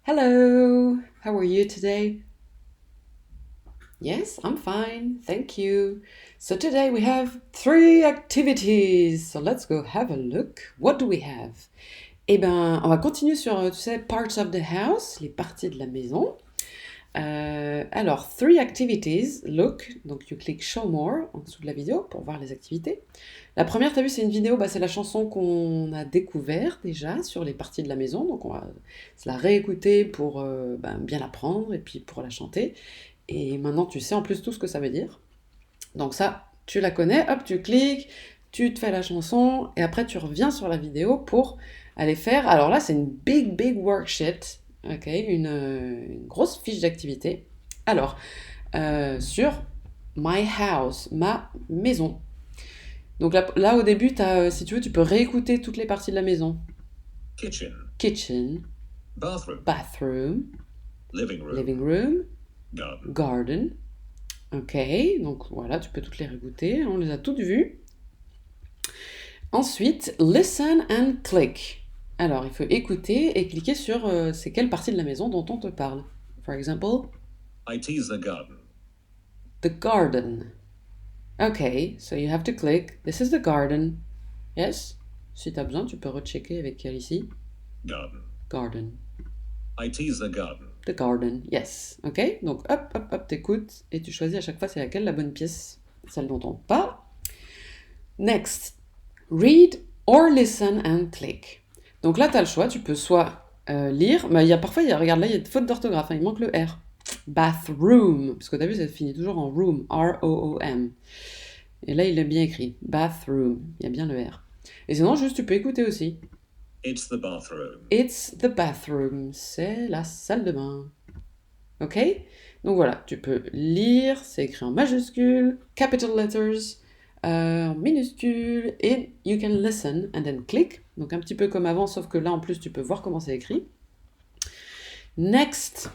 Hello, how are you today? Yes, I'm fine, thank you. So today we have three activities. So let's go have a look. What do we have? Eh ben, on va continuer sur, tu sais, parts of the house, les parties de la maison. Alors, three activities, look, donc tu cliques show more en dessous de la vidéo pour voir les activités. La première, tu as vu, c'est une vidéo, c'est la chanson qu'on a découvert déjà sur les parties de la maison, donc on va se la réécouter pour bien l'apprendre et puis pour la chanter. Et maintenant, tu sais en plus tout ce que ça veut dire. Donc ça, tu la connais, hop, tu cliques, tu te fais la chanson et après tu reviens sur la vidéo pour aller faire. Alors là, c'est une big worksheet, ok, une grosse fiche d'activité. Alors, sur my house, ma maison. Donc là au début, si tu veux, tu peux réécouter toutes les parties de la maison. Kitchen. Bathroom. Living room. Garden. Ok, donc voilà, tu peux toutes les réécouter. On les a toutes vues. Ensuite, listen and click. Alors, il faut écouter et cliquer sur c'est quelle partie de la maison dont on te parle. For example, It is the garden. the garden. Okay, so you have to click. This is the garden. Yes? Si tu as besoin, tu peux rechecker avec elle ici. Garden. Garden. It is the garden. The garden, yes. Ok, donc hop, t'écoutes et tu choisis à chaque fois c'est laquelle la bonne pièce, celle dont on parle. Next, read or listen and click. Donc là, tu as le choix, tu peux soit lire, mais regarde là, il y a des fautes d'orthographe, il manque le R. Bathroom, parce que tu as vu, ça finit toujours en room, R-O-O-M. Et là, il est bien écrit, bathroom, il y a bien le R. Et sinon, juste, tu peux écouter aussi. It's the bathroom. It's the bathroom, c'est la salle de bain. Ok? Donc voilà, tu peux lire, c'est écrit en majuscule, capital letters, en minuscule, et you can listen and then click. Donc un petit peu comme avant, sauf que là en plus tu peux voir comment c'est écrit. Next,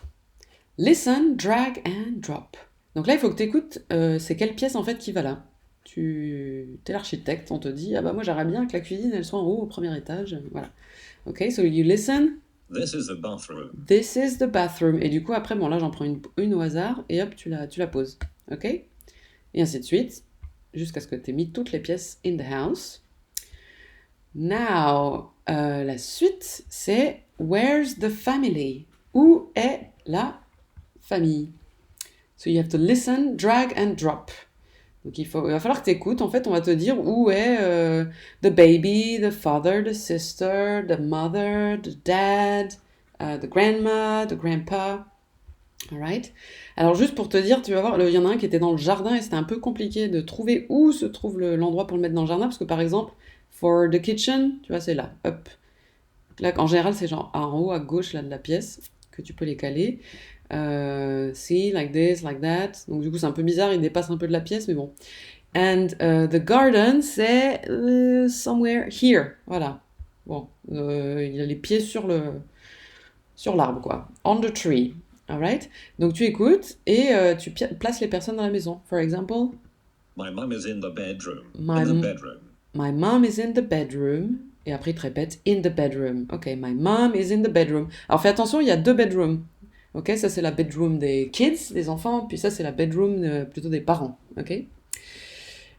listen, drag and drop. Donc là il faut que tu écoutes c'est quelle pièce en fait qui va là. Tu es l'architecte, on te dit ah bah moi j'aimerais bien que la cuisine elle soit en haut au premier étage. Voilà. Ok, so you listen. This is the bathroom. This is the bathroom. Et du coup, après, bon, là, j'en prends une au hasard et hop, tu la poses. Ok? Et ainsi de suite, jusqu'à ce que tu aies mis toutes les pièces in the house. Now, la suite, c'est where's the family? Où est la famille? So you have to listen, drag and drop. Donc il va falloir que tu écoutes. En fait, on va te dire où est the baby, the father, the sister, the mother, the dad, the grandma, the grandpa. Alright. Alors juste pour te dire, tu vas voir, il y en a un qui était dans le jardin et c'était un peu compliqué de trouver où se trouve l'endroit pour le mettre dans le jardin parce que par exemple, for the kitchen, tu vois, c'est là. Hop. Là, en général, c'est genre en haut à gauche là de la pièce que tu peux les caler. See, like this, like that. Donc du coup, c'est un peu bizarre, il dépasse un peu de la pièce, mais bon. And the garden, c'est somewhere here. Voilà. Bon, il a les pieds sur l'arbre, quoi. On the tree. Alright? Donc tu écoutes et tu places les personnes dans la maison. For example, My mum is in the bedroom. My in the bedroom. My mom is in the bedroom. Et après, il te répète in the bedroom. Ok, my mom is in the bedroom. Alors fais attention, il y a deux bedrooms. Ok, ça c'est la bedroom des kids, des enfants, puis ça c'est la bedroom plutôt des parents. Ok.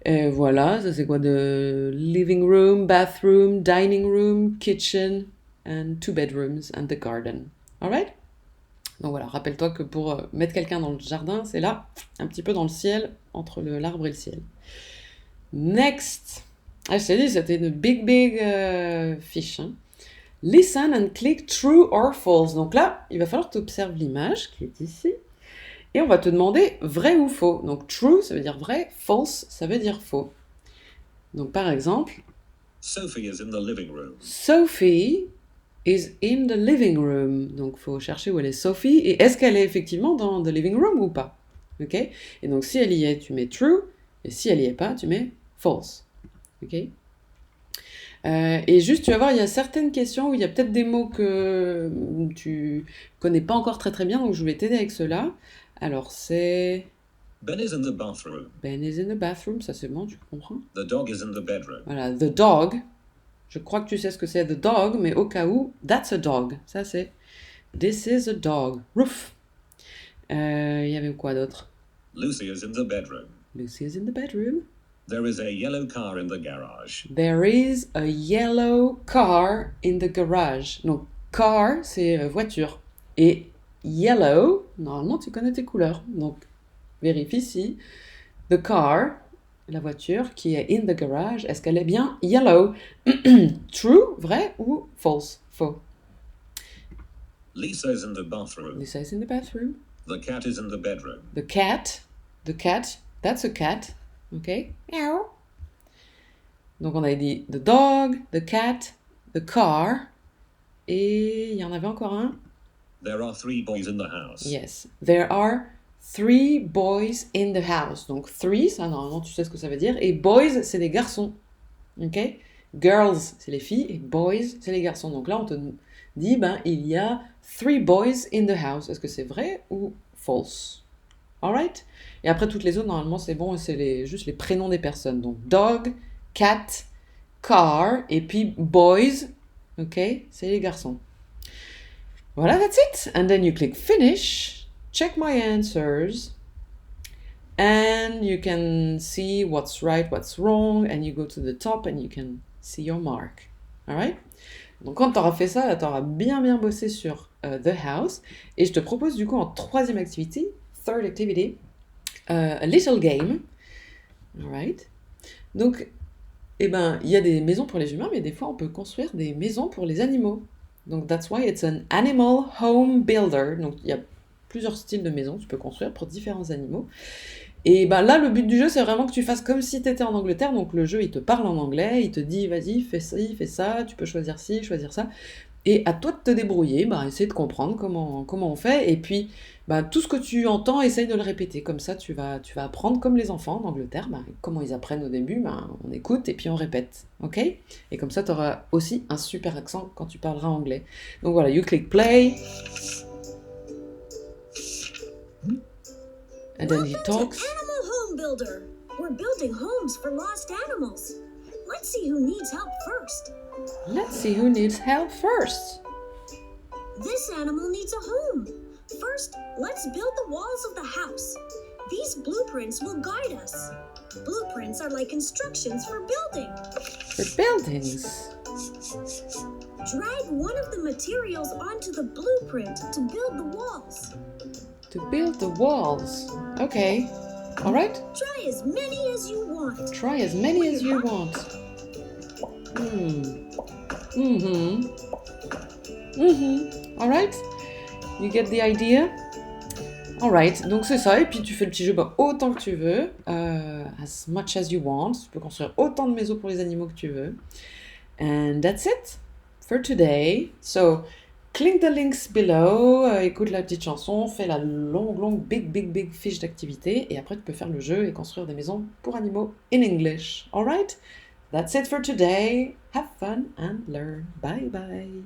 Et voilà, ça c'est quoi de living room, bathroom, dining room, kitchen, and two bedrooms and the garden. Alright? Donc voilà, rappelle-toi que pour mettre quelqu'un dans le jardin, c'est là, un petit peu dans le ciel, entre l'arbre et le ciel. Next. Ah, je t'ai dit, c'était une big fiche. Hein. Listen and click true or false. Donc là, il va falloir que tu observes l'image qui est ici. Et on va te demander vrai ou faux. Donc true, ça veut dire vrai. False, ça veut dire faux. Donc par exemple... Sophie is in the living room. Sophie is in the living room. Donc il faut chercher où elle est Sophie. Et est-ce qu'elle est effectivement dans the living room ou pas? Ok. Et donc si elle y est, tu mets true. Et si elle y est pas, tu mets false. Ok. Et juste, tu vas voir, il y a certaines questions où il y a peut-être des mots que tu connais pas encore très bien, donc je vais t'aider avec cela. Alors c'est... Ben is in the bathroom. Ben is in the bathroom, ça c'est bon, tu comprends? The dog is in the bedroom. Voilà, the dog. Je crois que tu sais ce que c'est the dog, mais au cas où, that's a dog. Ça c'est This is a dog. Roof. Il y avait quoi d'autre? Lucy is in the bedroom. Lucy is in the bedroom. There is a yellow car in the garage. There is a yellow car in the garage. Donc, car, c'est voiture. Et yellow, normalement, tu connais tes couleurs. Donc, vérifie si the car, la voiture qui est in the garage, est-ce qu'elle est bien yellow? True, vrai ou false? Faux. Lisa is in the bathroom. Lisa is in the bathroom. The cat is in the bedroom. The cat, that's a cat. Ok? Meow. Donc on a dit the dog, the cat, the car. Et il y en avait encore un? There are 3 boys in the house. Yes. There are 3 boys in the house. Donc 3, ça normalement tu sais ce que ça veut dire. Et boys, c'est les garçons. Ok? Girls, c'est les filles. Et boys, c'est les garçons. Donc là, on te dit, ben, il y a 3 boys in the house. Est-ce que c'est vrai ou false? Alright? Et après, toutes les autres, normalement, c'est bon. C'est juste les prénoms des personnes. Donc, dog, cat, car, et puis boys. Ok? C'est les garçons. Voilà, that's it. And then you click finish. Check my answers. And you can see what's right, what's wrong. And you go to the top and you can see your mark. Alright? Donc quand tu auras fait ça, tu auras bien bossé sur The House. Et je te propose du coup en troisième activité, third activity, a little game. Alright? Donc, eh ben, il y a des maisons pour les humains, mais des fois on peut construire des maisons pour les animaux. Donc that's why it's an animal home builder. Donc il y a plusieurs styles de maisons que tu peux construire pour différents animaux. Et ben là, le but du jeu, c'est vraiment que tu fasses comme si tu étais en Angleterre. Donc le jeu, il te parle en anglais, il te dit, vas-y, fais ci, fais ça, tu peux choisir ci, choisir ça. Et à toi de te débrouiller, ben, essayer de comprendre comment on fait. Et puis, ben, tout ce que tu entends, essaye de le répéter. Comme ça, tu vas apprendre comme les enfants en Angleterre. Ben, comment ils apprennent au début, ben, on écoute et puis on répète. Ok? Et comme ça, tu auras aussi un super accent quand tu parleras anglais. Donc voilà, you click play. And then he talks. Animal Home Builder. We're building homes for lost animals. Let's see who needs help first. Let's see who needs help first. This animal needs a home. First, let's build the walls of the house. These blueprints will guide us. Blueprints are like instructions for building. For buildings. Drag one of the materials onto the blueprint to build the walls. To build the walls. Okay. All right. Try as many as you want. Try as many as you want. All right. You get the idea? All right. Donc c'est ça. Et puis tu fais le petit jeu autant que tu veux. As much as you want. Tu peux construire autant de maisons pour les animaux que tu veux. And that's it for today. So click the links below, écoute la petite chanson, fais la longue, big fiche d'activité et après tu peux faire le jeu et construire des maisons pour animaux in English. Alright? That's it for today. Have fun and learn. Bye bye.